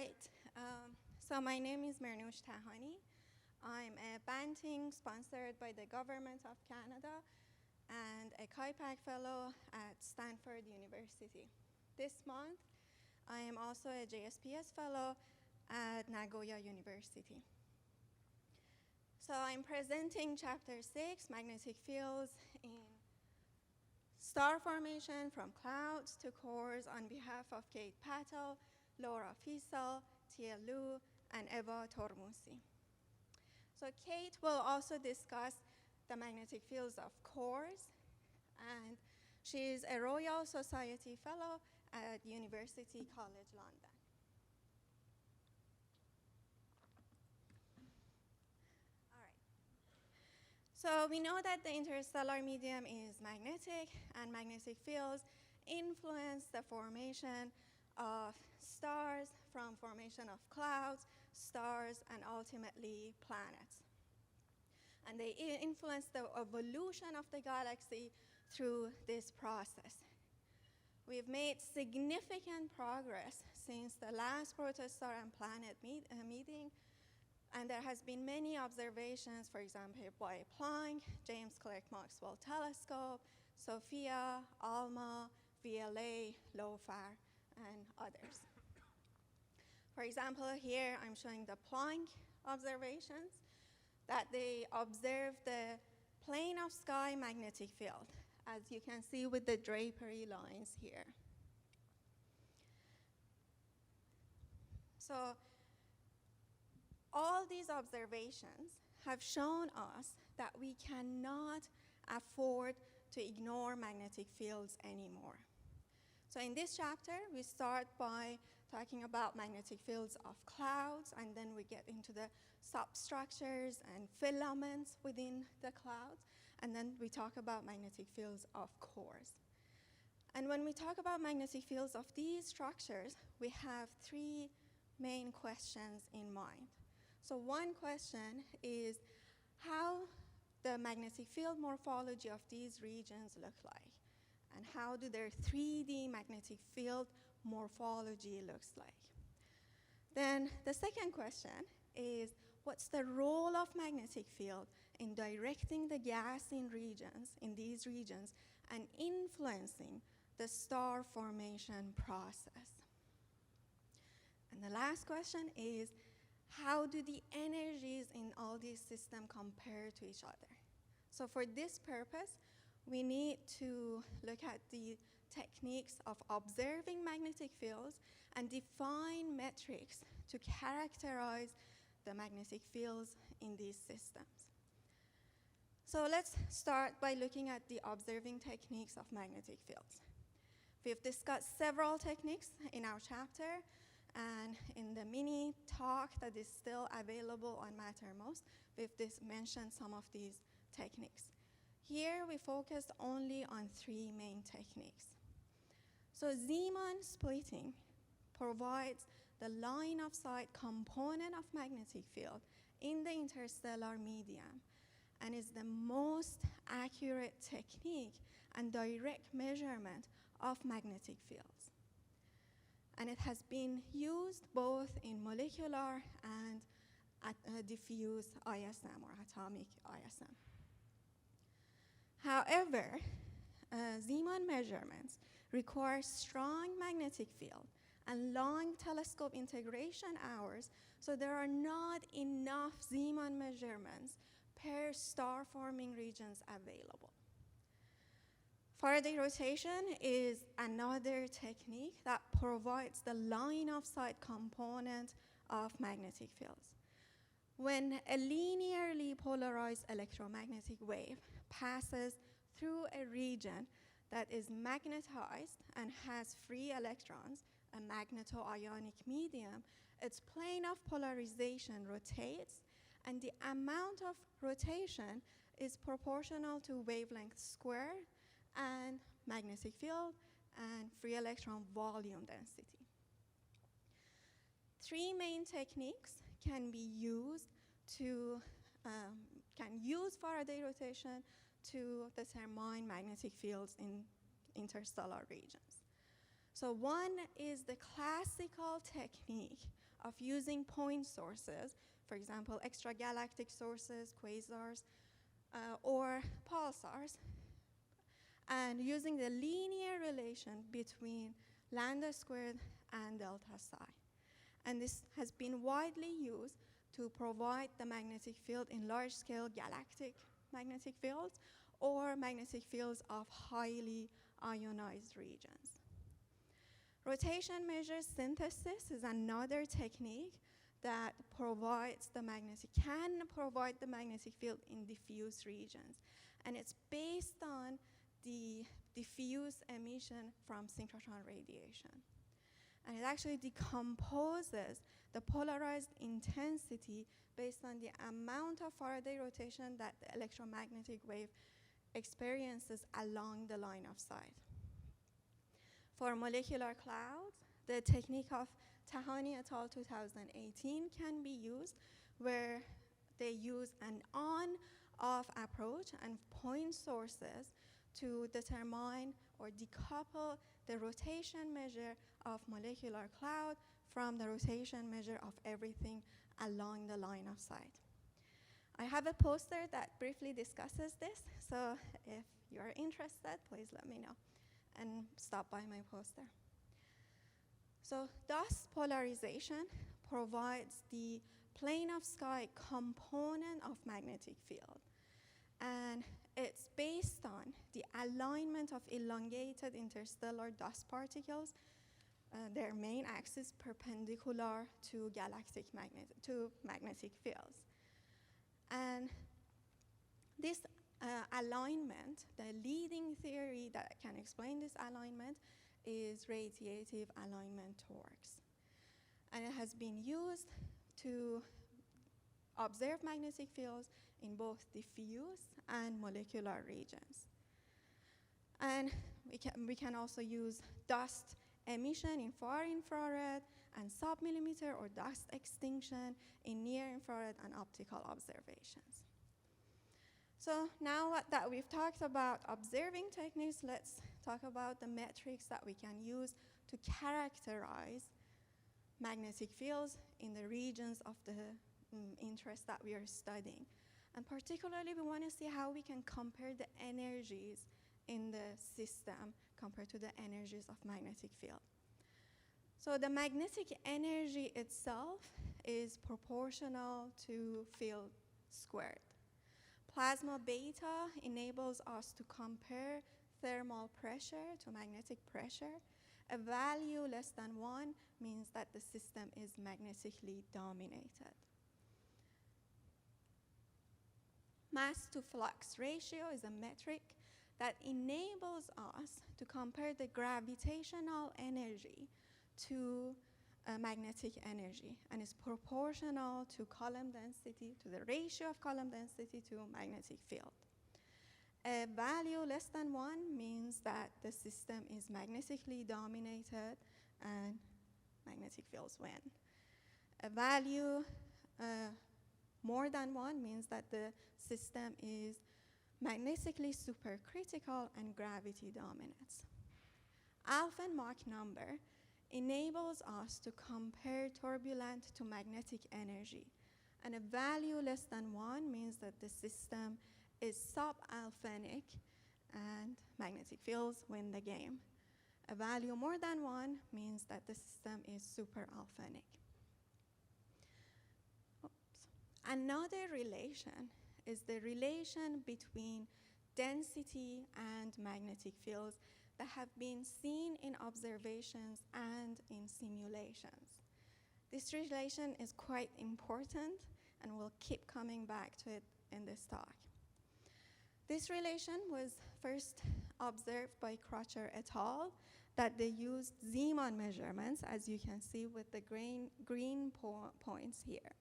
right. So my name is Mehrnoosh Tahani. I'm a Banting sponsored by the Government of Canada and a KIPAC Fellow at Stanford University. This month, I am also a JSPS Fellow at Nagoya University. So I'm presenting Chapter 6, Magnetic Fields in Star Formation from Clouds to Cores on behalf of Kate Pattle, Laura Fissel, Tia Liu, and Eva Ntormousi. So Kate will also discuss the magnetic fields of cores, and she is a Royal Society Fellow at University College London. All right. So we know that the interstellar medium is magnetic, and magnetic fields influence the formation of stars, from formation of clouds, stars, and ultimately planets. And they influence the evolution of the galaxy through this process. We've made significant progress since the last protostar and planet meeting, and there has been many observations, for example, by Planck, James Clerk Maxwell Telescope, SOFIA, ALMA, VLA, LOFAR, and others. For example, here I'm showing the Planck observations that they observed the plane of sky magnetic field, as you can see with the drapery lines here. So all these observations have shown us that we cannot afford to ignore magnetic fields anymore. So in this chapter, we start by talking about magnetic fields of clouds, and then we get into the substructures and filaments within the clouds, and then we talk about magnetic fields of cores. And when we talk about magnetic fields of these structures, we have three main questions in mind. So one question is how the magnetic field morphology of these regions look like, and how do their 3D magnetic field morphology looks like. Then the second question is, what's the role of magnetic field in directing the gas in these regions, and influencing the star formation process? And the last question is, how do the energies in all these systems compare to each other? So for this purpose, we need to look at the techniques of observing magnetic fields and define metrics to characterize the magnetic fields in these systems. So let's start by looking at the observing techniques of magnetic fields. We've discussed several techniques in our chapter, and in the mini talk that is still available on Mattermost, we've mentioned some of these techniques. Here we focused only on three main techniques. So Zeeman splitting provides the line of sight component of magnetic field in the interstellar medium, and is the most accurate technique and direct measurement of magnetic fields. And it has been used both in molecular and diffuse ISM, or atomic ISM. However, Zeeman measurements require strong magnetic field and long telescope integration hours, so there are not enough Zeeman measurements per star-forming regions available. Faraday rotation is another technique that provides the line-of-sight component of magnetic fields. When a linearly polarized electromagnetic wave passes through a region that is magnetized and has free electrons, a magneto-ionic medium, its plane of polarization rotates, and the amount of rotation is proportional to wavelength squared and magnetic field and free electron volume density. Three main techniques can use Faraday rotation to determine magnetic fields in interstellar regions. So one is the classical technique of using point sources, for example, extragalactic sources, quasars, or pulsars, and using the linear relation between lambda squared and delta psi. And this has been widely used to provide the magnetic field in large-scale galactic magnetic fields or magnetic fields of highly ionized regions. Rotation measure synthesis is another technique that can provide the magnetic field in diffuse regions. And it's based on the diffuse emission from synchrotron radiation. And it actually decomposes the polarized intensity based on the amount of Faraday rotation that the electromagnetic wave experiences along the line of sight. For molecular clouds, the technique of Tahani et al. 2018 can be used, where they use an on-off approach and point sources to determine or decouple the rotation measure of molecular cloud from the rotation measure of everything along the line of sight. I have a poster that briefly discusses this, so if you're interested, please let me know and stop by my poster. So dust polarization provides the plane of sky component of magnetic field, and it's based on the alignment of elongated interstellar dust particles, their main axis perpendicular to magnetic fields. And this alignment, the leading theory that can explain this alignment is radiative alignment torques. And it has been used to observe magnetic fields in both diffuse and molecular regions. And we can also use dust emission in far infrared and submillimeter or dust extinction in near infrared and optical observations. So now that we've talked about observing techniques, let's talk about the metrics that we can use to characterize magnetic fields in the regions of the interest that we are studying. And particularly, we want to see how we can compare the energies in the system compared to the energies of magnetic field. So the magnetic energy itself is proportional to field squared. Plasma beta enables us to compare thermal pressure to magnetic pressure. A value less than 1 means that the system is magnetically dominated. Mass to flux ratio is a metric that enables us to compare the gravitational energy to magnetic energy, and is proportional to column density, to the ratio of column density to magnetic field. A value less than 1 means that the system is magnetically dominated and magnetic fields win. A value more than 1 means that the system is magnetically supercritical and gravity dominates. Alpha and Mach number enables us to compare turbulent to magnetic energy. And a value less than 1 means that the system is subalphanic and magnetic fields win the game. A value more than 1 means that the system is superalphanic. Another relation is the relation between density and magnetic fields that have been seen in observations and in simulations. This relation is quite important, and we'll keep coming back to it in this talk. This relation was first observed by Crutcher et al., that they used Zeeman measurements, as you can see with the green points here.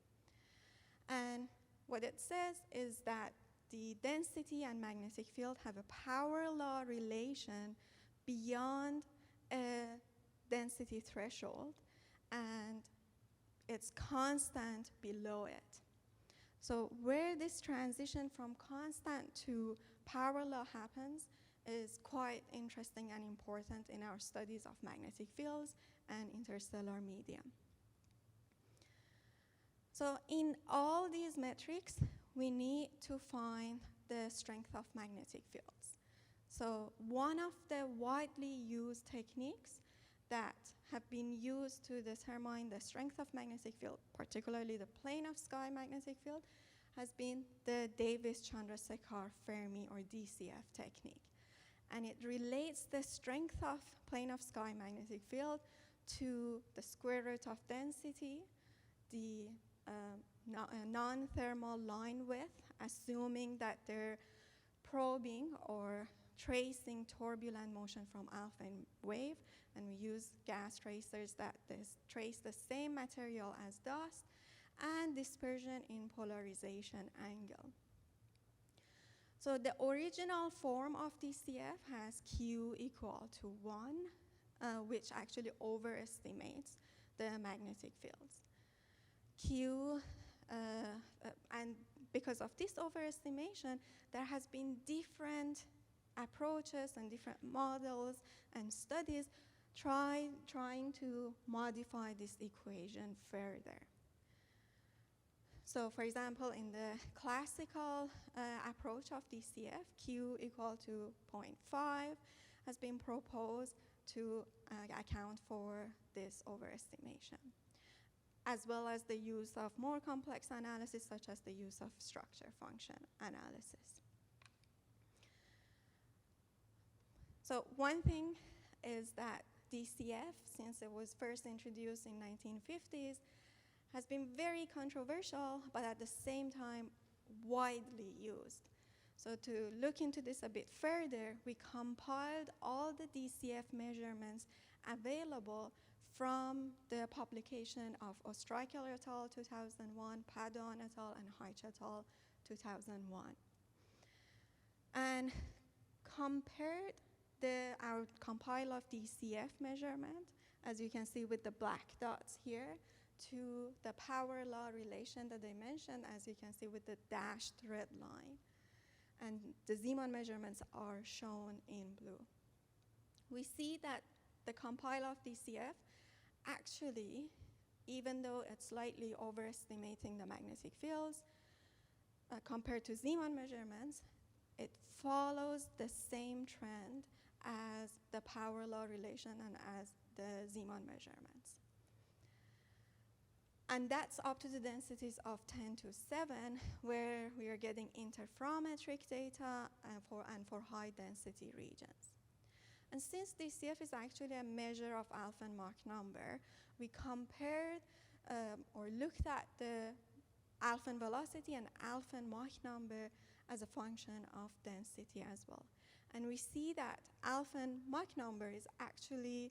And what it says is that the density and magnetic field have a power law relation beyond a density threshold, and it's constant below it. So where this transition from constant to power law happens is quite interesting and important in our studies of magnetic fields and interstellar medium. So in all these metrics, we need to find the strength of magnetic fields. So one of the widely used techniques that have been used to determine the strength of magnetic field, particularly the plane of sky magnetic field, has been the Davis-Chandrasekhar Fermi or DCF technique. And it relates the strength of plane of sky magnetic field to the square root of density, the non-thermal line width, assuming that they're probing or tracing turbulent motion from alpha wave, and we use gas tracers that trace the same material as dust, and dispersion in polarization angle. So the original form of DCF has Q equal to 1, which actually overestimates the magnetic fields. Q, and because of this overestimation, there has been different approaches and different models and studies trying to modify this equation further. So for example, in the classical approach of DCF, Q equal to 0.5 has been proposed to account for this overestimation, as well as the use of more complex analysis, such as the use of structure function analysis. So one thing is that DCF, since it was first introduced in 1950s, has been very controversial, but at the same time, widely used. So to look into this a bit further, we compiled all the DCF measurements available from the publication of Ostreicher et al. 2001, Pattle et al. And Heitch et al. 2001. And compared our compile of DCF measurement, as you can see with the black dots here, to the power law relation that I mentioned, as you can see with the dashed red line. And the Zeeman measurements are shown in blue. We see that the compile of DCF actually, even though it's slightly overestimating the magnetic fields, compared to Zeeman measurements, it follows the same trend as the power law relation and as the Zeeman measurements. And that's up to the densities of 10 to 7, where we are getting interferometric data and for high density regions. And since DCF is actually a measure of alpha and Mach number, we compared or looked at the alpha and velocity and alpha and Mach number as a function of density as well. And we see that alpha and Mach number is actually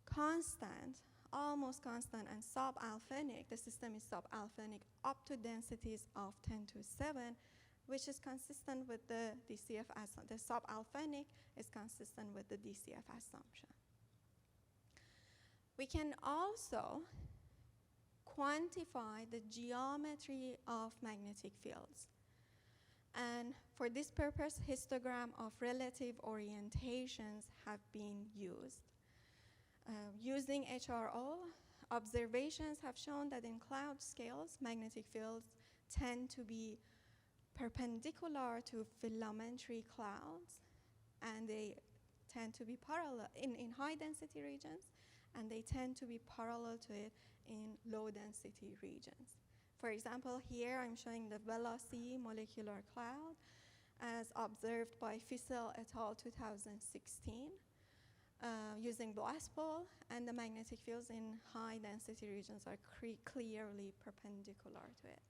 constant, almost constant, and subalphanic. The system is subalphanic up to densities of 10 to 7, which is consistent with the DCF assumption. The subalphanic is consistent with the DCF assumption. We can also quantify the geometry of magnetic fields. And for this purpose, histogram of relative orientations have been used. Using HRO, observations have shown that in cloud scales, magnetic fields tend to be perpendicular to filamentary clouds, and they tend to be parallel in high density regions, and they tend to be parallel to it in low density regions. For example, here I'm showing the VII molecular cloud as observed by Fissel et al. 2016. Using BLASTPOL, and the magnetic fields in high density regions are clearly perpendicular to it.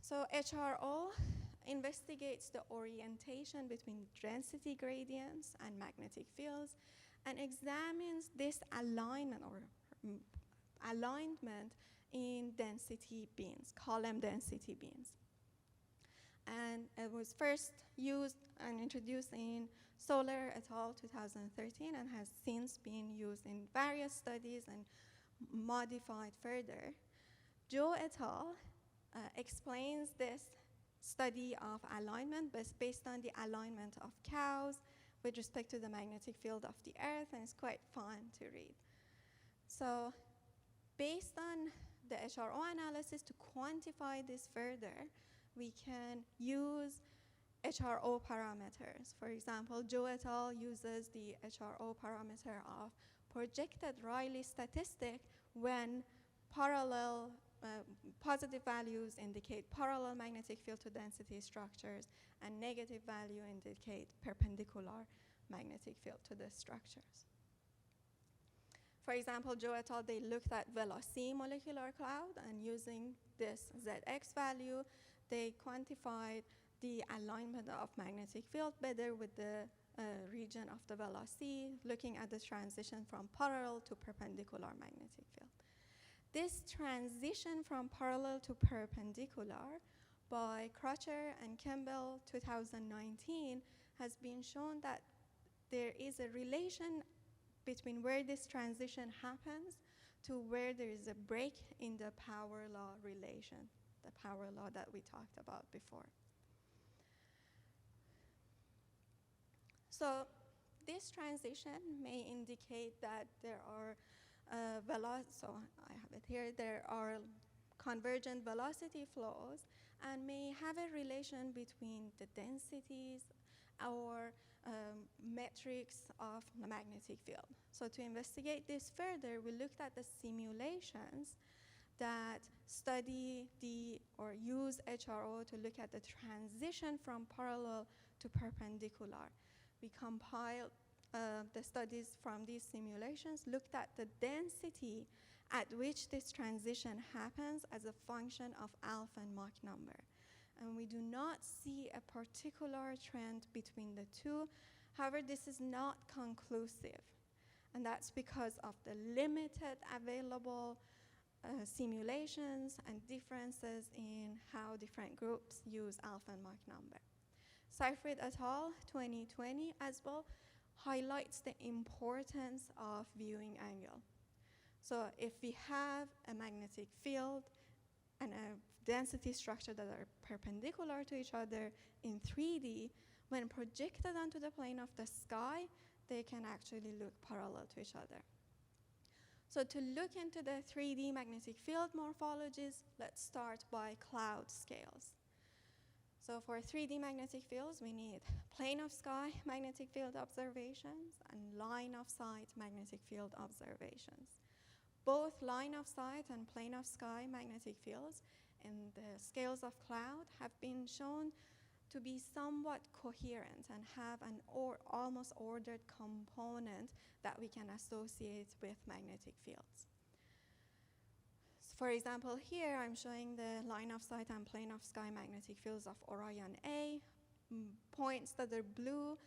So HRO investigates the orientation between density gradients and magnetic fields and examines this alignment or alignment in density beams, column density beams. And it was first used and introduced in Solar et al. 2013 and has since been used in various studies and modified further. Zhou et al. Explains this study of alignment based on the alignment of cows with respect to the magnetic field of the Earth, and it's quite fun to read. So based on the HRO analysis, to quantify this further, we can use HRO parameters. For example, Joe et al. Uses the HRO parameter of projected Rayleigh statistic when parallel positive values indicate parallel magnetic field to density structures, and negative value indicate perpendicular magnetic field to the structures. For example, Joe et al. They looked at VII molecular cloud, and using this ZX value, they quantified the alignment of magnetic field better with the region of the VII, looking at the transition from parallel to perpendicular magnetic field. This transition from parallel to perpendicular by Crutcher and Kimball 2019 has been shown that there is a relation between where this transition happens to where there is a break in the power law relation, the power law that we talked about before. So this transition may indicate that there are so I have it here, there are convergent velocity flows and may have a relation between the densities or metrics of the magnetic field. So to investigate this further, we looked at the simulations that study or use HRO to look at the transition from parallel to perpendicular. We compiled the studies from these simulations, looked at the density at which this transition happens as a function of alpha and Mach number. And we do not see a particular trend between the two. However, this is not conclusive. And that's because of the limited available simulations and differences in how different groups use alpha and Mach number. Seyfried et al. 2020 as well highlights the importance of viewing angle. So if we have a magnetic field and a density structure that are perpendicular to each other in 3D, when projected onto the plane of the sky, they can actually look parallel to each other. So to look into the 3D magnetic field morphologies, let's start by cloud scales. So for 3D magnetic fields, we need plane of sky magnetic field observations and line of sight magnetic field observations. Both line of sight and plane of sky magnetic fields in the scales of cloud have been shown to be somewhat coherent and have an almost ordered component that we can associate with magnetic fields. For example, here I'm showing the line of sight and plane of sky magnetic fields of Orion A. Points that are blue,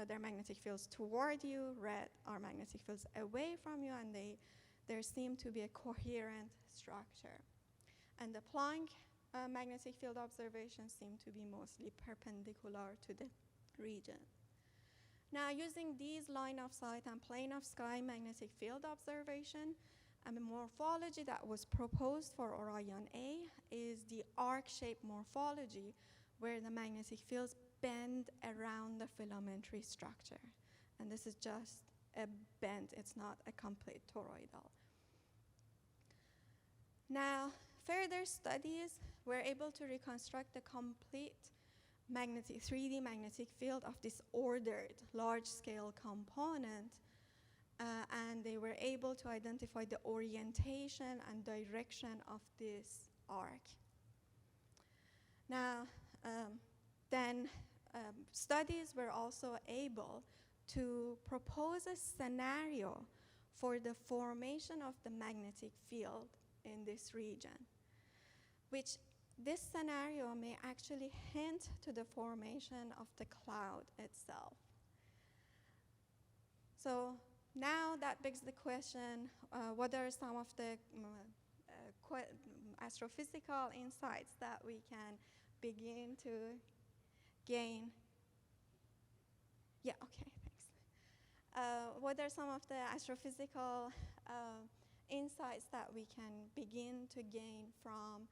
they're magnetic fields toward you, red are magnetic fields away from you, and there seem to be a coherent structure. And the Planck magnetic field observations seem to be mostly perpendicular to the region. Now, using these line of sight and plane of sky magnetic field observation, a morphology that was proposed for Orion A is the arc-shaped morphology, where the magnetic fields bend around the filamentary structure. And this is just a bend, it's not a complete toroidal. Now, further studies were able to reconstruct the complete 3D magnetic field of this ordered large-scale component, and they were able to identify the orientation and direction of this arc. Now, studies were also able to propose a scenario for the formation of the magnetic field in this region, which this scenario may actually hint to the formation of the cloud itself. So now that begs the question, what are some of the astrophysical insights that we can begin to gain? Yeah, okay, thanks. What are some of the astrophysical insights that we can begin to gain from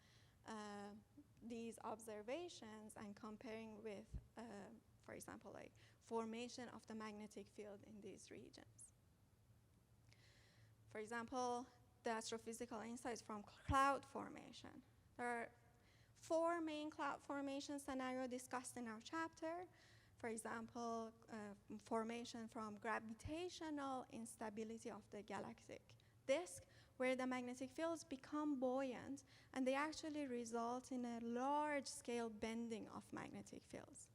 these observations and comparing with, for example, like formation of the magnetic field in these regions. For example, the astrophysical insights from cloud formation. There are 4 main cloud formation scenarios discussed in our chapter. For example, formation from gravitational instability of the galactic disk, where the magnetic fields become buoyant, and they actually result in a large-scale bending of magnetic fields.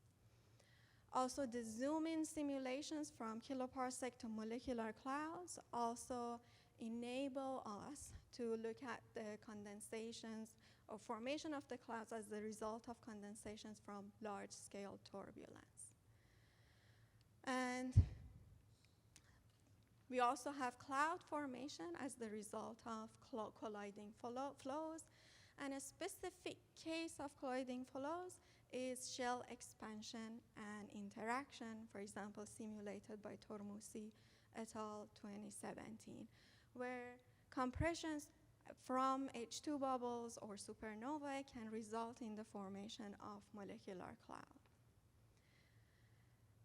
Also, the zoom-in simulations from kiloparsec to molecular clouds also enable us to look at the condensations or formation of the clouds as the result of condensations from large-scale turbulence. And we also have cloud formation as the result of colliding flows. And a specific case of colliding flows is shell expansion and interaction, for example, simulated by Ntormousi et al. 2017, where compressions from H2 bubbles or supernovae can result in the formation of molecular cloud.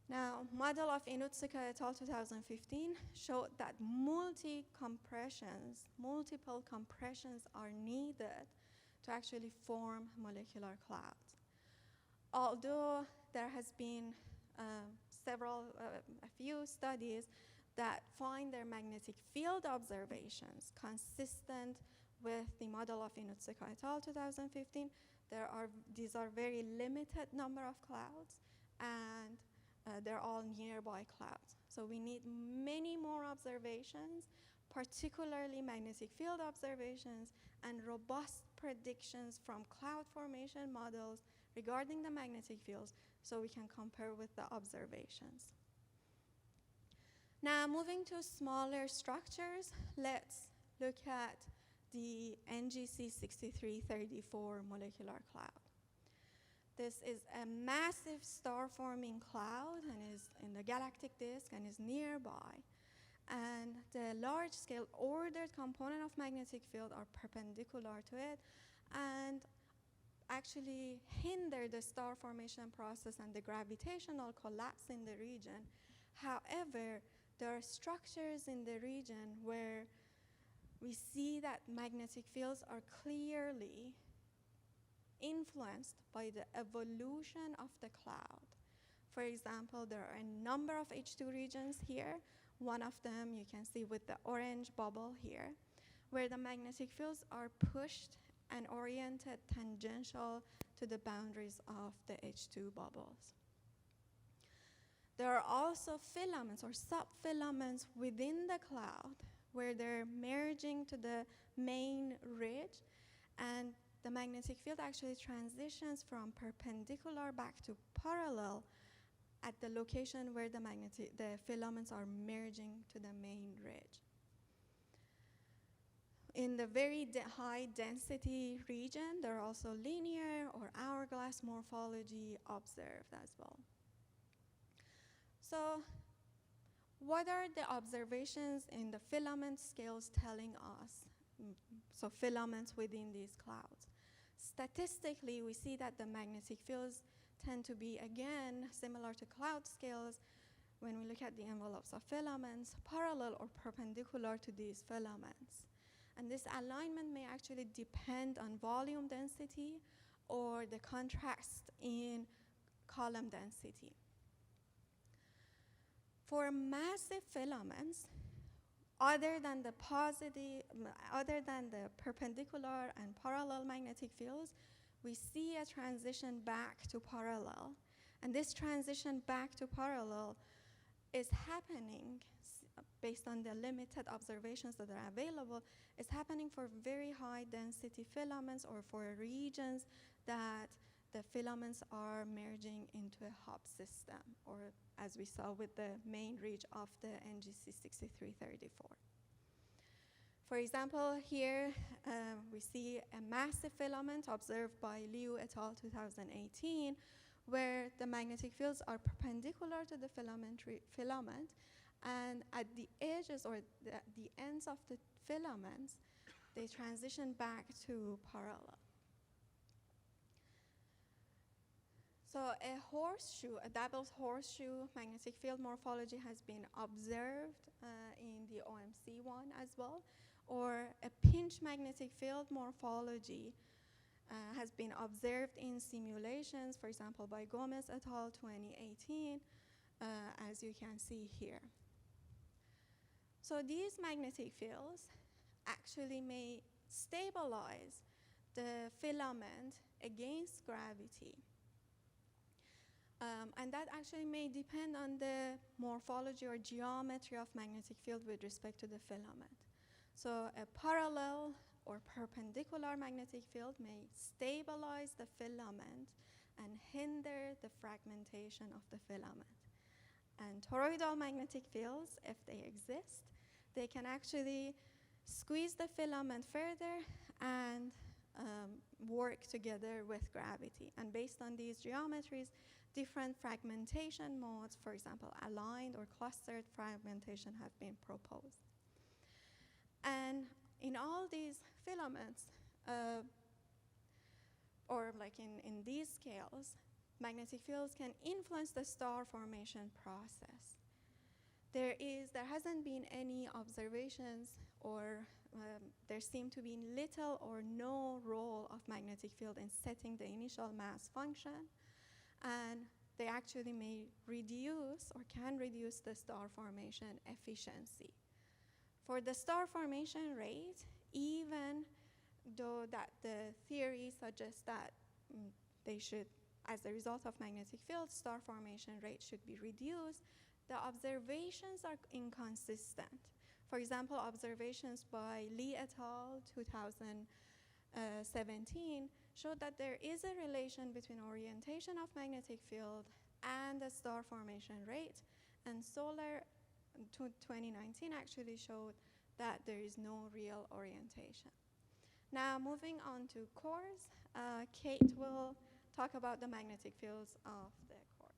Now, model of Inutsuka et al. 2015 showed that multiple compressions are needed to actually form molecular clouds. Although there has been a few studies that find their magnetic field observations consistent with the model of Inutsuka et al. 2015, these are very limited number of clouds, and they're all nearby clouds. So we need many more observations, particularly magnetic field observations and robust predictions from cloud formation models regarding the magnetic fields so we can compare with the observations. Now, moving to smaller structures, let's look at the NGC 6334 molecular cloud. This is a massive star-forming cloud and is in the galactic disk and is nearby. And the large-scale ordered component of magnetic field are perpendicular to it and actually hinder the star formation process and the gravitational collapse in the region. However, there are structures in the region where we see that magnetic fields are clearly influenced by the evolution of the cloud. For example, there are a number of H2 regions here. One of them you can see with the orange bubble here, where the magnetic fields are pushed and oriented tangential to the boundaries of the H2 bubbles. There are also filaments or subfilaments within the cloud where they're merging to the main ridge, and the magnetic field actually transitions from perpendicular back to parallel at the location where the filaments are merging to the main ridge. In the very high density region, there are also linear or hourglass morphology observed as well. So, what are the observations in the filament scales telling us? So filaments within these clouds. Statistically, we see that the magnetic fields tend to be, again, similar to cloud scales when we look at the envelopes of filaments, parallel or perpendicular to these filaments. And this alignment may actually depend on volume density or the contrast in column density. For massive filaments, other than the perpendicular and parallel magnetic fields, we see a transition back to parallel. And this transition back to parallel is happening, based on the limited observations that are available, is happening for very high density filaments or for regions that the filaments are merging into a hub system, or as we saw with the main ridge of the NGC 6334. For example, here we see a massive filament observed by Liu et al. 2018, where the magnetic fields are perpendicular to the filament, and at the edges or the ends of the filaments, they transition back to parallel. So a double horseshoe magnetic field morphology has been observed in the OMC one as well, or a pinch magnetic field morphology has been observed in simulations, for example, by Gomez et al. 2018, as you can see here. So these magnetic fields actually may stabilize the filament against gravity. And that actually may depend on the morphology or geometry of magnetic field with respect to the filament. So a parallel or perpendicular magnetic field may stabilize the filament and hinder the fragmentation of the filament. And toroidal magnetic fields, if they exist, they can actually squeeze the filament further and work together with gravity. And based on these geometries, different fragmentation modes, for example, aligned or clustered fragmentation, have been proposed. And in all these filaments, or like in these scales, magnetic fields can influence the star formation process. There hasn't been any observations, or there seem to be little or no role of magnetic field in setting the initial mass function, and they actually may reduce or can reduce the star formation efficiency. For the star formation rate, even though that the theory suggests that they should, as a result of magnetic field, star formation rate should be reduced, the observations are inconsistent. For example, observations by Lee et al. 2017 showed that there is a relation between orientation of magnetic field and the star formation rate, and Solar 2019 actually showed that there is no real orientation. Now, moving on to cores, Kate will talk about the magnetic fields of the cores.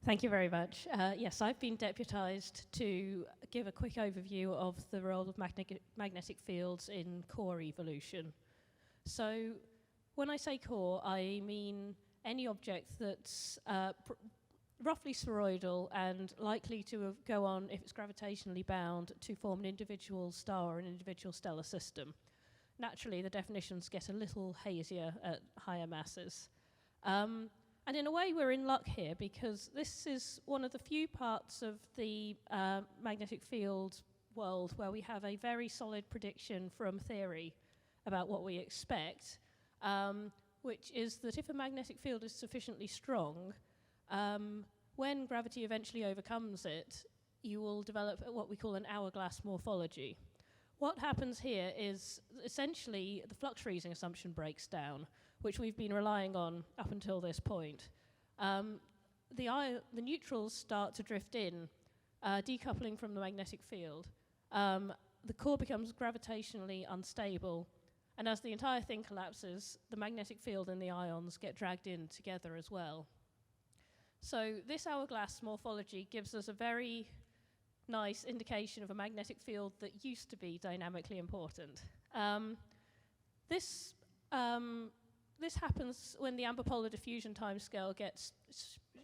Thank you very much. Yes, I've been deputized to give a quick overview of the role of magnetic fields in core evolution. So when I say core, I mean any object that's roughly spheroidal and likely to go on, if it's gravitationally bound, to form an individual star or an individual stellar system. Naturally, the definitions get a little hazier at higher masses. And in a way, we're in luck here, because this is one of the few parts of the magnetic field world where we have a very solid prediction from theory about what we expect, which is that if a magnetic field is sufficiently strong, when gravity eventually overcomes it, you will develop what we call an hourglass morphology. What happens here is essentially the flux freezing assumption breaks down, which we've been relying on up until this point. The neutrals start to drift in, decoupling from the magnetic field. The core becomes gravitationally unstable, and as the entire thing collapses, the magnetic field and the ions get dragged in together as well. So this hourglass morphology gives us a very nice indication of a magnetic field that used to be dynamically important. This happens when the amber polar diffusion timescale gets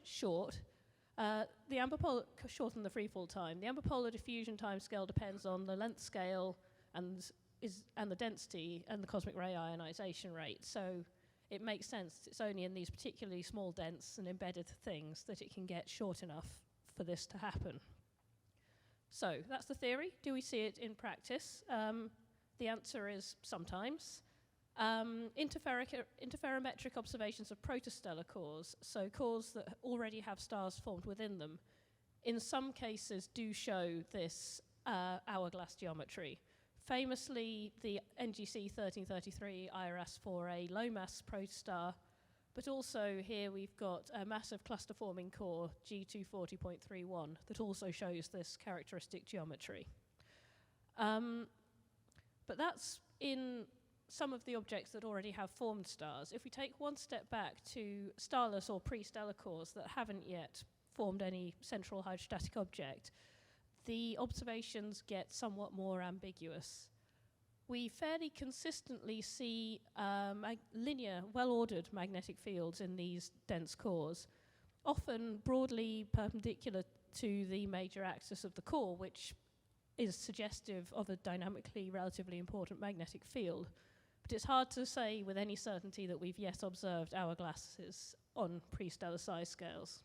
short. The amber polar shorten the freefall time. The amber polar diffusion timescale depends on the length scale and the density and the cosmic ray ionization rate. So it makes sense. It's only in these particularly small, dense and embedded things that it can get short enough for this to happen. So that's the theory. Do we see it in practice? The answer is sometimes. Interferometric observations of protostellar cores, so cores that already have stars formed within them, in some cases do show this hourglass geometry. Famously, the NGC 1333 IRAS-4A low-mass protostar, but also here we've got a massive cluster-forming core, G240.31, that also shows this characteristic geometry. But that's in some of the objects that already have formed stars. If we take one step back to starless or pre-stellar cores that haven't yet formed any central hydrostatic object, the observations get somewhat more ambiguous. we fairly consistently see linear, well-ordered magnetic fields in these dense cores, often broadly perpendicular to the major axis of the core, which is suggestive of a dynamically relatively important magnetic field. But it's hard to say with any certainty that we've yet observed hourglasses on pre-stellar size scales.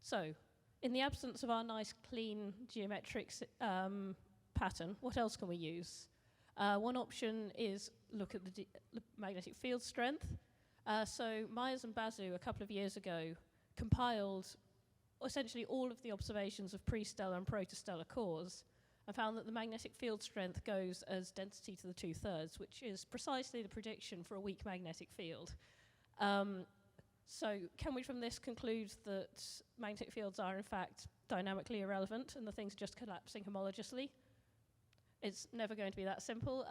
So, in the absence of our nice, clean geometric pattern, what else can we use? One option is look at the magnetic field strength. So Myers and Basu, a couple of years ago, compiled essentially all of the observations of pre-stellar and protostellar cores and found that the magnetic field strength goes as density to the 2/3, which is precisely the prediction for a weak magnetic field. So can we from this conclude that magnetic fields are in fact dynamically irrelevant and the things are just collapsing homologously? It's never going to be that simple.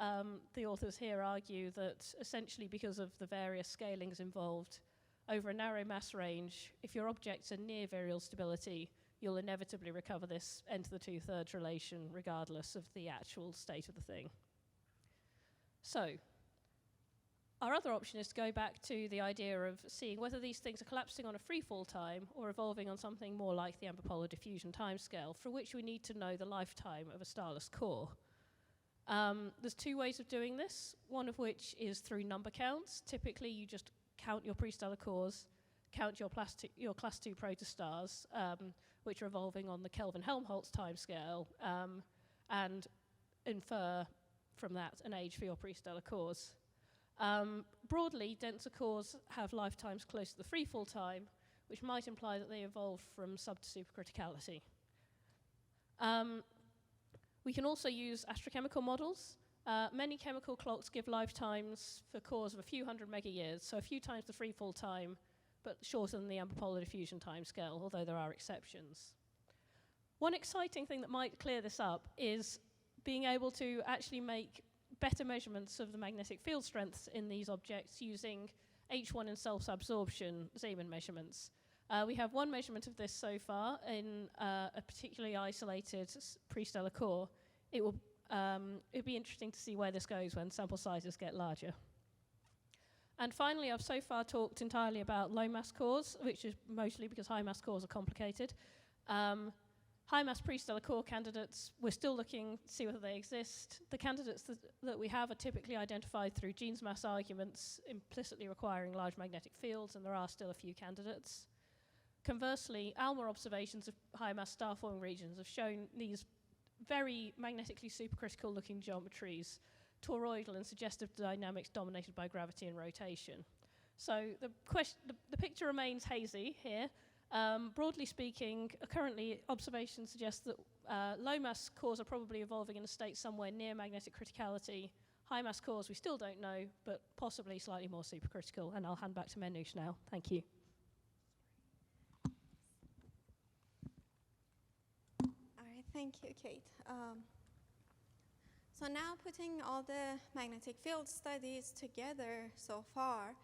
The authors here argue that essentially because of the various scalings involved over a narrow mass range, if your objects are near virial stability, you'll inevitably recover this n to the 2/3 relation regardless of the actual state of the thing. So, our other option is to go back to the idea of seeing whether these things are collapsing on a free fall time or evolving on something more like the ambipolar diffusion timescale, for which we need to know the lifetime of a starless core. There's two ways of doing this, one of which is through number counts. Typically, you just count your pre-stellar cores, count your class 2 protostars, which are evolving on the Kelvin-Helmholtz timescale, and infer from that an age for your pre-stellar cores. Broadly, denser cores have lifetimes close to the free fall time, which might imply that they evolved from sub to supercriticality. We can also use astrochemical models. Many chemical clocks give lifetimes for cores of a few hundred megayears, so a few times the free fall time, but shorter than the ambipolar diffusion timescale, although there are exceptions. One exciting thing that might clear this up is being able to actually make better measurements of the magnetic field strengths in these objects using H1 and self-absorption Zeeman measurements. We have one measurement of this so far in a particularly isolated pre-stellar core. It'd be interesting to see where this goes when sample sizes get larger. And finally, I've so far talked entirely about low mass cores, which is mostly because high mass cores are complicated. High mass pre-stellar core candidates, we're still looking to see whether they exist. The candidates that we have are typically identified through Jeans mass arguments, implicitly requiring large magnetic fields, and there are still a few candidates. Conversely, ALMA observations of high mass star forming regions have shown these very magnetically supercritical looking geometries, toroidal and suggestive dynamics dominated by gravity and rotation. So the picture remains hazy here. Broadly speaking, currently observations suggest that low mass cores are probably evolving in a state somewhere near magnetic criticality. High mass cores we still don't know, but possibly slightly more supercritical. And I'll hand back to Mehrnoosh now. Thank you. Thank you, Kate. So now putting all the magnetic field studies together so far,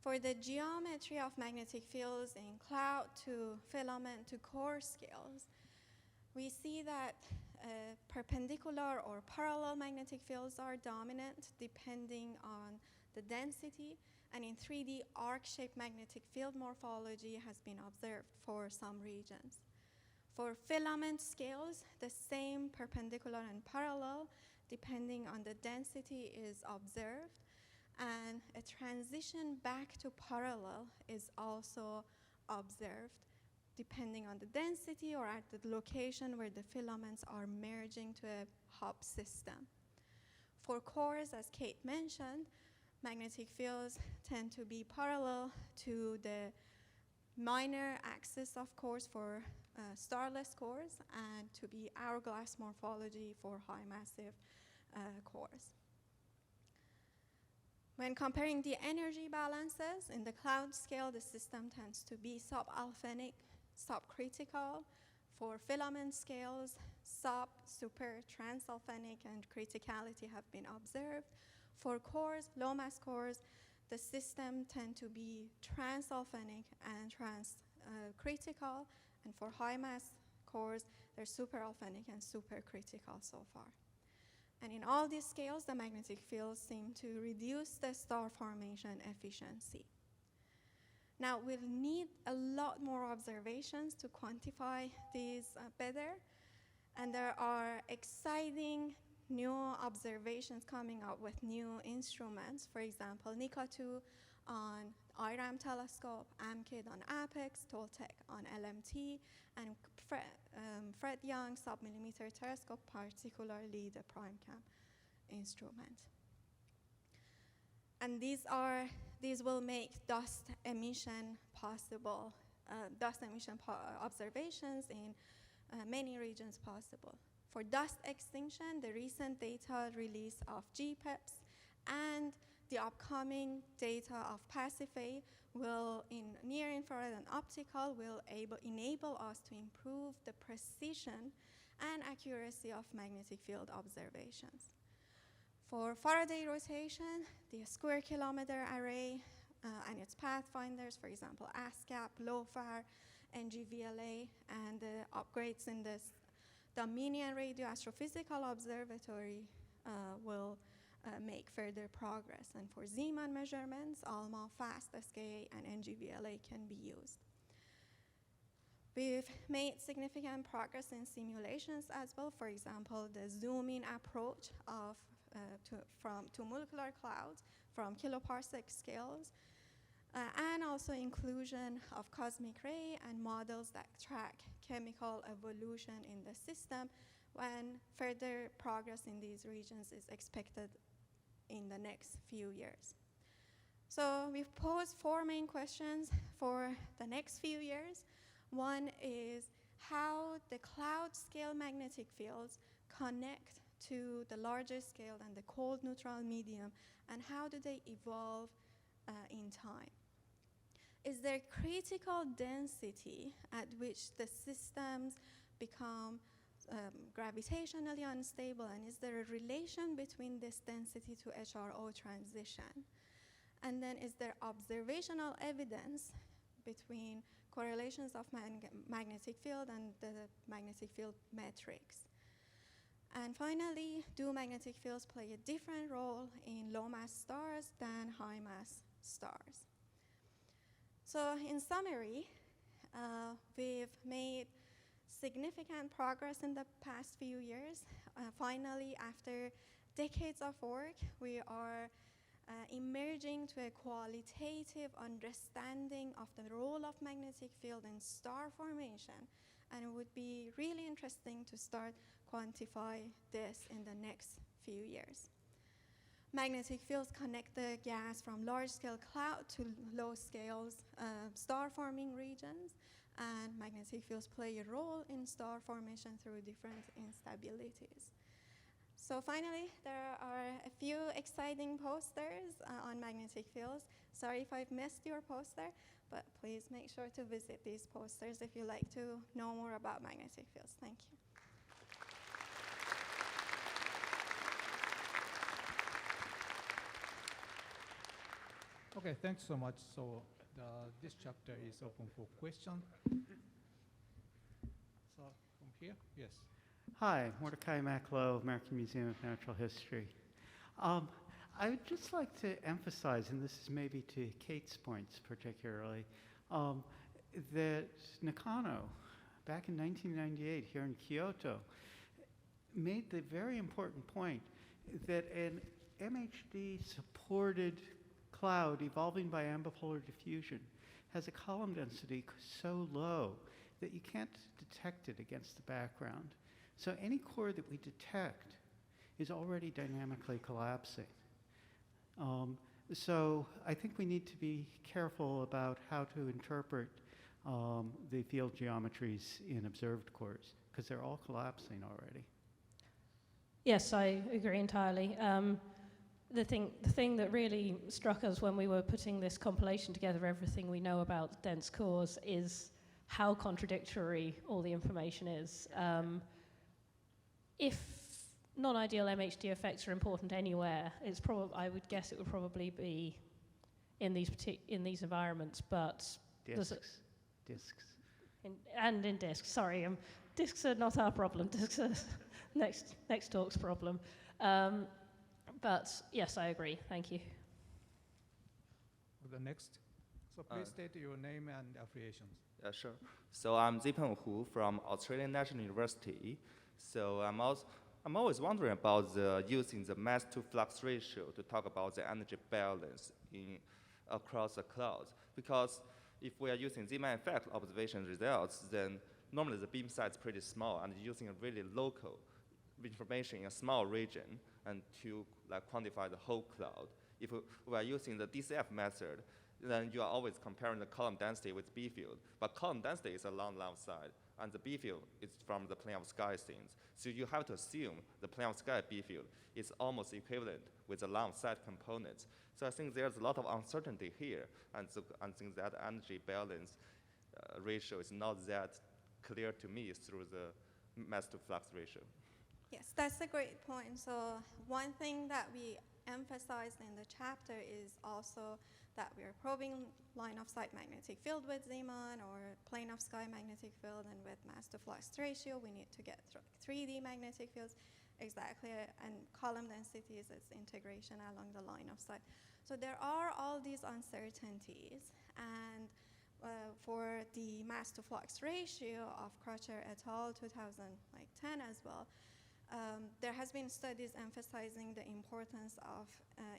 for the geometry of magnetic fields in cloud to filament to core scales, we see that perpendicular or parallel magnetic fields are dominant depending on the density, and in 3D, arc-shaped magnetic field morphology has been observed for some regions. For filament scales, the same perpendicular and parallel, depending on the density, is observed, and a transition back to parallel is also observed, depending on the density or at the location where the filaments are merging to a hub system. For cores, as Kate mentioned, magnetic fields tend to be parallel to the minor axis of cores for starless cores, and to be hourglass morphology for high massive cores. When comparing the energy balances in the cloud scale, the system tends to be subalphanic, subcritical. For filament scales, sub, super, transalphanic, and criticality have been observed. For cores, low mass cores, the system tend to be transalphanic and transcritical. And for high mass cores, they're superalphanic and supercritical so far. And in all these scales, the magnetic fields seem to reduce the star formation efficiency. Now, we'll need a lot more observations to quantify these better. And there are exciting new observations coming up with new instruments. For example, NICA-2 on IRAM telescope, AMKID on APEX, Toltec on LMT, and Fred Young submillimeter telescope, particularly the PrimeCam instrument. And these will make dust emission possible, observations in many regions possible. For dust extinction, the recent data release of GPEPs and the upcoming data of PASIFAE will, in near infrared and optical, will enable us to improve the precision and accuracy of magnetic field observations. For Faraday rotation, the square kilometer array and its pathfinders, for example, ASCAP, LOFAR, NGVLA, and the upgrades in this Dominion Radio Astrophysical Observatory will make further progress. And for Zeeman measurements, ALMA, FAST, SKA, and NGVLA can be used. We've made significant progress in simulations as well. For example, the zoom-in approach of to molecular clouds from kiloparsec scales, and also inclusion of cosmic ray and models that track chemical evolution in the system, when further progress in these regions is expected in the next few years. So we've posed 4 main questions for the next few years. One is how the cloud scale magnetic fields connect to the larger scale and the cold neutral medium, and how do they evolve in time? Is there critical density at which the systems become gravitationally unstable, and is there a relation between this density to HRO transition? And then is there observational evidence between correlations of magnetic field and the magnetic field metrics? And finally, do magnetic fields play a different role in low mass stars than high mass stars? So in summary, we've made significant progress in the past few years. Finally, after decades of work, we are emerging to a qualitative understanding of the role of magnetic field in star formation, and it would be really interesting to start quantify this in the next few years. Magnetic fields connect the gas from large-scale cloud to low-scale star-forming regions, and magnetic fields play a role in star formation through different instabilities. So finally, there are a few exciting posters on magnetic fields. Sorry if I've missed your poster, but please make sure to visit these posters if you'd like to know more about magnetic fields. Thank you. Okay, thanks so much. So this chapter is open for questions. So from here, yes. Hi, Mordecai Maklow, American Museum of Natural History. I would just like to emphasize, and this is maybe to Kate's points particularly, that Nakano, back in 1998 here in Kyoto, made the very important point that an MHD-supported cloud evolving by ambipolar diffusion has a column density so low that you can't detect it against the background. So any core that we detect is already dynamically collapsing. So I think we need to be careful about how to interpret the field geometries in observed cores, because they're all collapsing already. Yes, I agree entirely. The thing that really struck us when we were putting this compilation together, everything we know about dense cores, is how contradictory all the information is. If non-ideal MHD effects are important anywhere, it's I would guess it would probably be in these environments, but Disks. in disks. Sorry, disks are not our problem. Disks are next talk's problem. But yes, I agree. Thank you. The next. So please state your name and affiliations. Yeah, sure. So I'm Zipeng Hu from Australian National University. So I'm always wondering about using the mass to flux ratio to talk about the energy balance across the clouds. Because if we are using Zeeman effect observation results, then normally the beam size is pretty small, and using a really local information in a small region and to quantify the whole cloud. If we are using the DCF method, then you are always comparing the column density with B field. But column density is along line side, and the B field is from the plane of sky scenes. So you have to assume the plane of sky B field is almost equivalent with the line side components. So I think there's a lot of uncertainty here, and so I think that energy balance ratio is not that clear to me through the mass to flux ratio. Yes, that's a great point. So one thing that we emphasized in the chapter is also that we are probing line of sight magnetic field with Zeeman or plane of sky magnetic field, and with mass to flux ratio we need to get 3D magnetic fields exactly, and column densities is integration along the line of sight. So there are all these uncertainties, and for the mass to flux ratio of Crutcher et al. 2010 as well, there has been studies emphasizing the importance of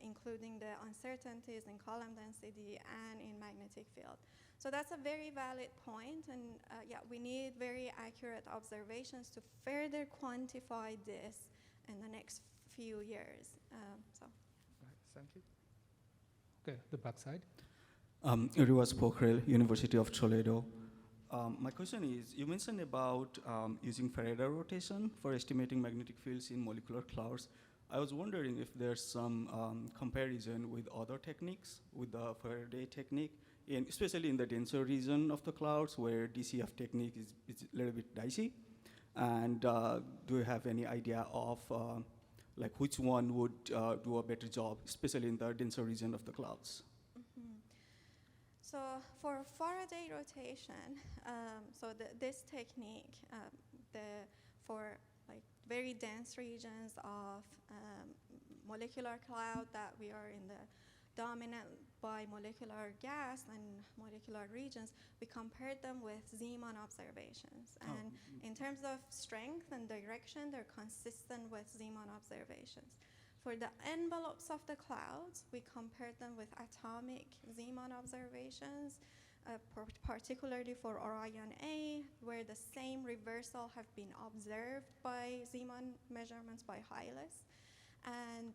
including the uncertainties in column density and in magnetic field. So that's a very valid point, and yeah, we need very accurate observations to further quantify this in the next few years. Right, thank you. Okay, the backside. Uriwas Pokhrel, University of Toledo. My question is, you mentioned about using Faraday rotation for estimating magnetic fields in molecular clouds. I was wondering if there's some comparison with other techniques, with the Faraday technique, especially in the denser region of the clouds where DCF technique is a little bit dicey. And do you have any idea of which one would do a better job, especially in the denser region of the clouds? So for Faraday rotation, this technique, for very dense regions of molecular cloud that we are in the dominant by molecular gas and molecular regions, we compared them with Zeeman observations. And in terms of strength and direction, they're consistent with Zeeman observations. For the envelopes of the clouds, we compared them with atomic Zeeman observations, particularly for Orion A, where the same reversal have been observed by Zeeman measurements by Hylas, and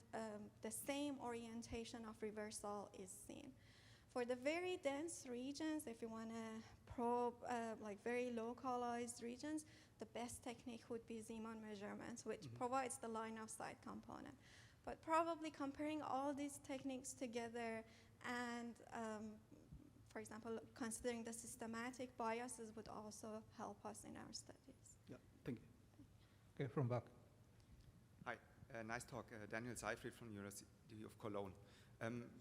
the same orientation of reversal is seen. For the very dense regions, if you want to probe very localized regions, the best technique would be Zeeman measurements, which provides the line of sight component. But probably comparing all these techniques together and, for example, considering the systematic biases would also help us in our studies. Yeah, thank you. Okay, from back. Hi, nice talk. Daniel Seifried from University of Cologne.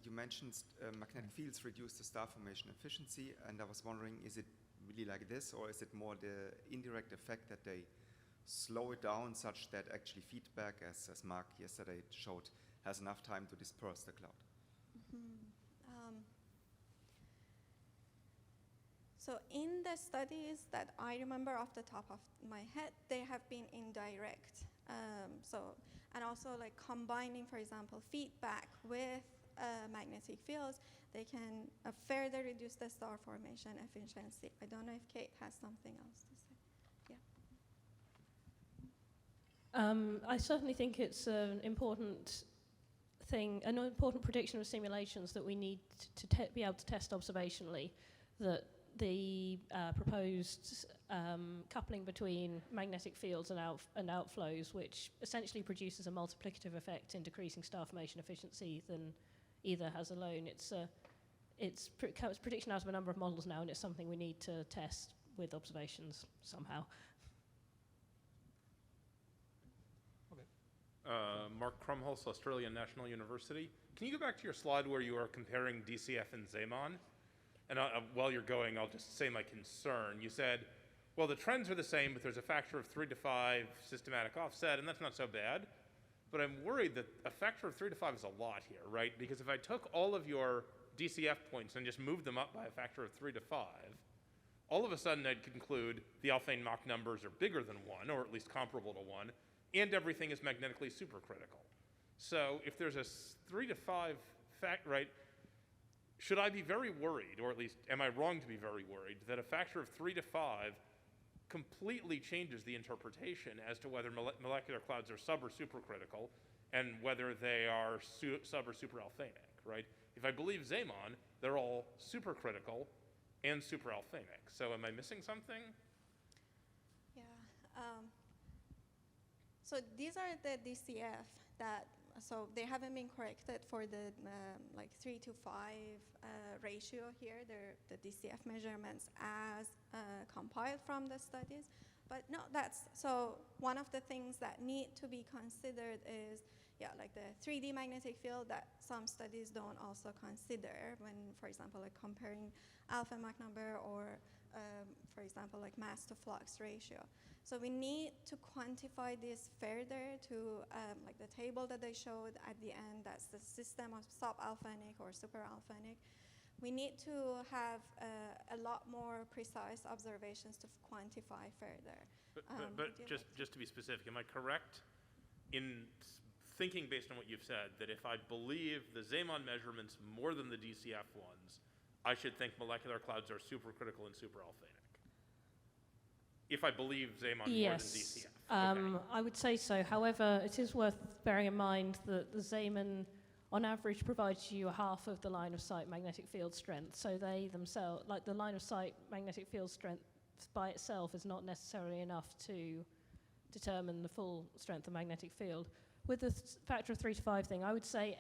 You mentioned magnetic fields reduce the star formation efficiency, and I was wondering, is it really like this, or is it more the indirect effect that they slow it down such that actually feedback, as Mark yesterday showed, has enough time to disperse the cloud? So in the studies that I remember off the top of my head, they have been indirect. And also combining, for example, feedback with magnetic fields, they can further reduce the star formation efficiency. I don't know if Kate has something else to say. I certainly think it's an important thing, an important prediction of simulations that we need to be able to test observationally, that the proposed coupling between magnetic fields and outflows, which essentially produces a multiplicative effect in decreasing star formation efficiency than either has alone. It's prediction out of a number of models now, and it's something we need to test with observations somehow. Mark Krumholz, Australian National University. Can you go back to your slide where you are comparing DCF and Zeeman? And while you're going, I'll just say my concern. You said, well, the trends are the same, but there's a factor of 3 to 5 systematic offset, and that's not so bad. but I'm worried that a factor of 3 to 5 is a lot here, right? Because if I took all of your DCF points and just moved them up by a factor of 3 to 5, all of a sudden I'd conclude the alphane Mach numbers are bigger than 1, or at least comparable to 1, and everything is magnetically supercritical. So if there's a 3 to 5 fact, right, should I be very worried, or at least am I wrong to be very worried, that a factor of 3 to 5 completely changes the interpretation as to whether molecular clouds are sub or supercritical and whether they are sub or superalphanic, right? If I believe Zeeman, they're all supercritical and superalphanic. So am I missing something? Yeah. So these are the DCF that, so they haven't been corrected for the like 3 to 5 ratio here. They're the DCF measurements as compiled from the studies. But no, so one of the things that need to be considered is, yeah, like the 3D magnetic field that some studies don't also consider when, for example, like comparing alpha Mach number or, for example, like mass to flux ratio. So we need to quantify this further to like the table that they showed at the end, that's the system of subalphanic or superalphanic. We need to have a lot more precise observations to quantify further. But just to be specific, am I correct in thinking based on what you've said that if I believe the Zeeman measurements more than the DCF ones, I should think molecular clouds are supercritical and superalphanic? If I believe Zeeman more than DCF. Okay. I would say so. However, it is worth bearing in mind that the Zeeman, on average, provides you half of the line of sight magnetic field strength. So they themselves, like the line of sight magnetic field strength by itself is not necessarily enough to determine the full strength of magnetic field. With the factor of 3 to 5 thing, I would say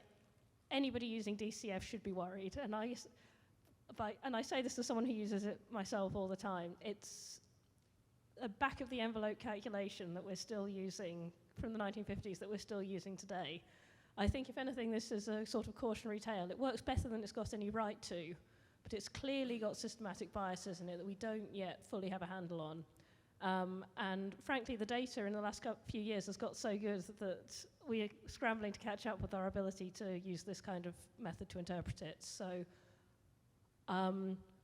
anybody using DCF should be worried. And I say this as someone who uses it myself all the time. It's a back of the envelope calculation that we're still using from the 1950s that we're still using today. I think if anything, this is a sort of cautionary tale. It works better than it's got any right to, but it's clearly got systematic biases in it that we don't yet fully have a handle on. And frankly, the data in the last few years has got so good that we are scrambling to catch up with our ability to use this kind of method to interpret it. So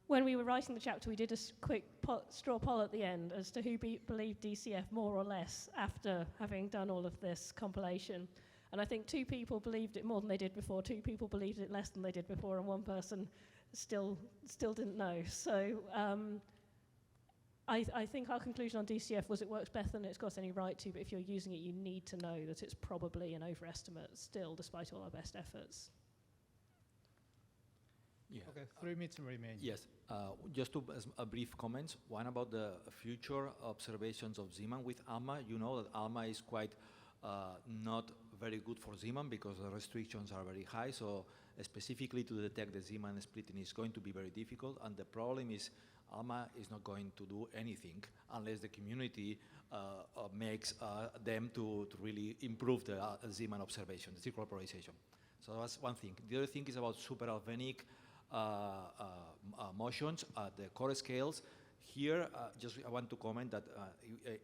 when we were writing the chapter, we did a quick straw poll at the end as to who believed DCF more or less after having done all of this compilation. And I think 2 people believed it more than they did before, 2 people believed it less than they did before, and 1 person still didn't know. So I think our conclusion on DCF was it works better than it's got any right to, but if you're using it, you need to know that it's probably an overestimate still, despite all our best efforts. Yeah. Okay, 3 minutes remain. Yes, just a brief comments. One about the future observations of Zeeman with ALMA. You know that ALMA is quite not very good for Zeeman because the restrictions are very high. So specifically to detect the Zeeman splitting is going to be very difficult. And the problem is ALMA is not going to do anything unless the community makes them to really improve the Zeeman observation, the circular polarization. So that's one thing. The other thing is about superalphanic motions at the core scales. Here, I want to comment that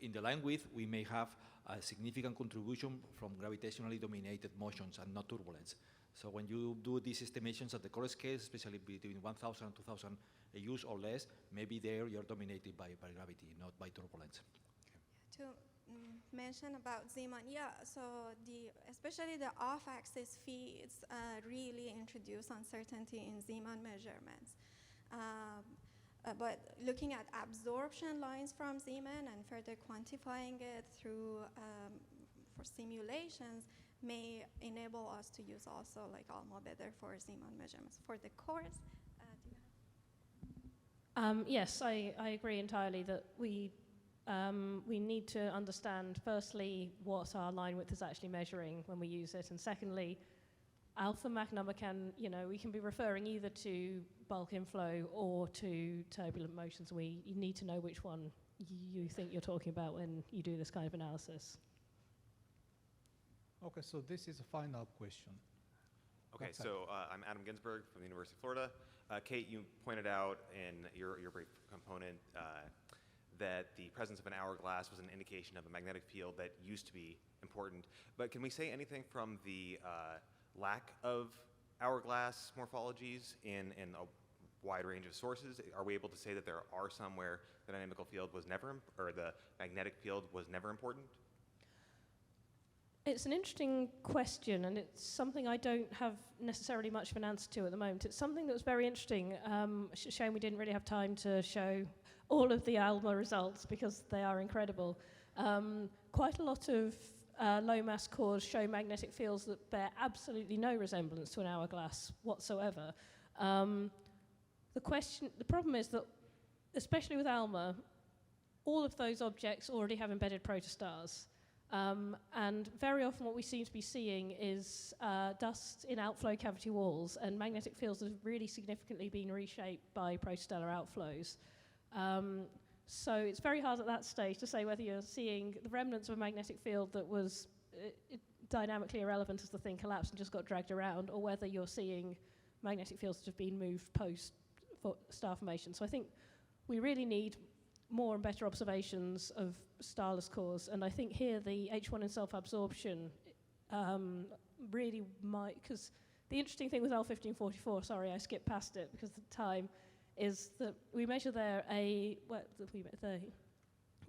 in the line width, we may have a significant contribution from gravitationally dominated motions and not turbulence. So when you do these estimations at the core scales, especially between 1,000 and 2,000 AUs or less, maybe there you're dominated by gravity, not by turbulence. To mention about Zeeman, yeah, so especially the off-axis feeds really introduce uncertainty in Zeeman measurements. But looking at absorption lines from Zeeman and further quantifying it through for simulations may enable us to use also like ALMA better for Zeeman measurements. For the cores, yes, I agree entirely that we need to understand, firstly, what our line width is actually measuring when we use it, and secondly, alpha Mach number we can be referring either to bulk inflow or to turbulent motions. You need to know which one you think you're talking about when you do this kind of analysis. Okay, so this is a final question. Okay, so I'm Adam Ginsberg from the University of Florida. Kate, you pointed out in your brief component that the presence of an hourglass was an indication of a magnetic field that used to be important. But can we say anything from the lack of hourglass morphologies in a wide range of sources? Are we able to say that there are some where the dynamical field was never, or the magnetic field was never important? It's an interesting question, and it's something I don't have necessarily much of an answer to at the moment. It's something that was very interesting. Shame we didn't really have time to show all of the ALMA results because they are incredible. Quite a lot of low mass cores show magnetic fields that bear absolutely no resemblance to an hourglass whatsoever. The problem is that, especially with ALMA, all of those objects already have embedded protostars. And very often what we seem to be seeing is dust in outflow cavity walls and magnetic fields that have really significantly been reshaped by protostellar outflows. So it's very hard at that stage to say whether you're seeing the remnants of a magnetic field that was dynamically irrelevant as the thing collapsed and just got dragged around, or whether you're seeing magnetic fields that have been moved post-star formation. So I think we really need more and better observations of starless cores, and I think here the H1 in self-absorption really might, because the interesting thing with L1544, sorry I skipped past it because of the time, is that we measure there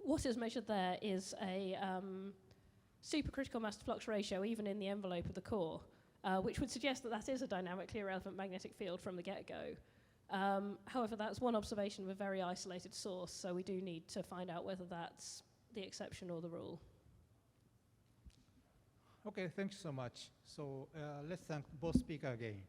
what is measured there is a supercritical mass to flux ratio even in the envelope of the core, which would suggest that that is a dynamically irrelevant magnetic field from the get-go. However, that's one observation of a very isolated source, so we do need to find out whether that's the exception or the rule. Okay, thanks so much. So let's thank both speakers again.